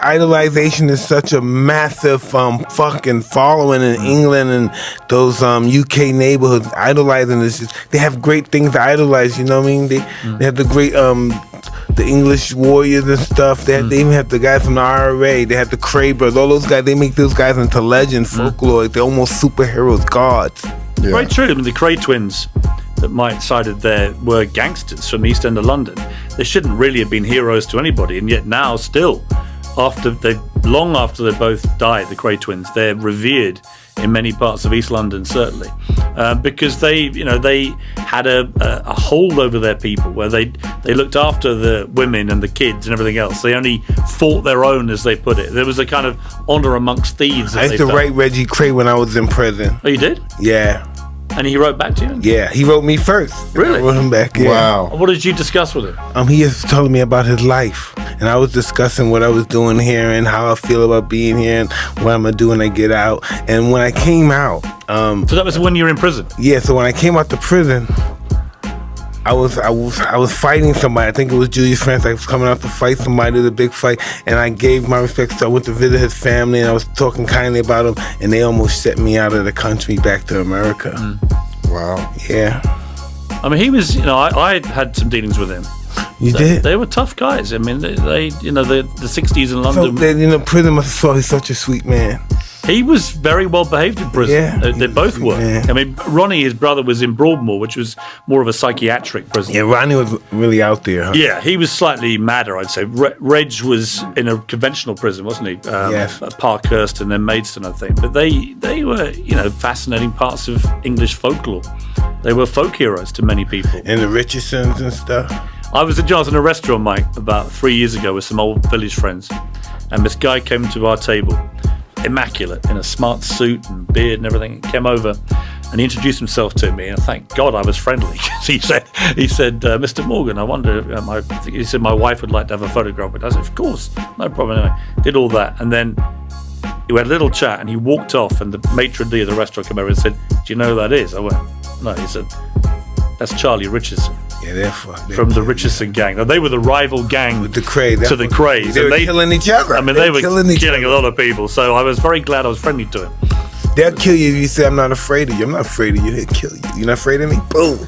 idolization is such a massive fucking following in England and those UK neighborhoods. Idolizing is just, they have great things to idolize. You know what I mean? They have the great the English warriors and stuff. They even have the guys from the IRA. They have the Krays brothers. All those guys. They make those guys into legends, folklore. They're almost superheroes, gods. Yeah. Very true. I mean, the Krays Twins that Mike cited there were gangsters from the East End of London. They shouldn't really have been heroes to anybody, and yet now, still, long after they both died, the Krays Twins, they're revered in many parts of East London, certainly, because they had a hold over their people, where they looked after the women and the kids and everything else. They only fought their own, as they put it. There was a kind of honor amongst thieves. I used to write Reggie Krays when I was in prison. Oh, you did? Yeah. And he wrote back to you? Yeah, he wrote me first. Really? I wrote him back, yeah. Wow. What did you discuss with him? He was telling me about his life. And I was discussing what I was doing here and how I feel about being here and what I'm going to do when I get out. And when I came out... so that was when you were in prison? Yeah, so when I came out to prison, I was fighting somebody. I think it was Julius France. I was coming out to fight somebody, the big fight, and I gave my respects. So I went to visit his family, and I was talking kindly about him, and they almost sent me out of the country back to America. Wow. Yeah. I mean, he was, I had some dealings with him. You did? They were tough guys. I mean, they the 60s in London. So, prison must have thought he's such a sweet man. He was very well behaved in prison. Yeah, they both were. Man. I mean, Ronnie, his brother, was in Broadmoor, which was more of a psychiatric prison. Yeah, Ronnie was really out there. Huh? Yeah, he was slightly madder, I'd say. Reg was in a conventional prison, wasn't he? Yes. At Parkhurst and then Maidstone, I think. But they were, fascinating parts of English folklore. They were folk heroes to many people. And the Richardsons and stuff. I was in a restaurant, Mike, about 3 years ago with some old village friends, and this guy came to our table, immaculate, in a smart suit and beard and everything. He came over and he introduced himself to me, and thank God I was friendly. he said, Mr. Morgan, I wonder, he said my wife would like to have a photograph with us. I said, of course, no problem. Anyway, did all that, and then we had a little chat, and he walked off, and the maitre d' of the restaurant came over and said, do you know who that is? I went, no. He said, that's Charlie Richardson. Yeah, they're from the Richardson gang. Now, they were the rival gang with the Krays. to the Krays. They were killing each other. I mean, they were killing a lot of people. So I was very glad I was friendly to him. They'll kill you if you say, I'm not afraid of you. I'm not afraid of you. They'll kill you. You're not afraid of me? Boom.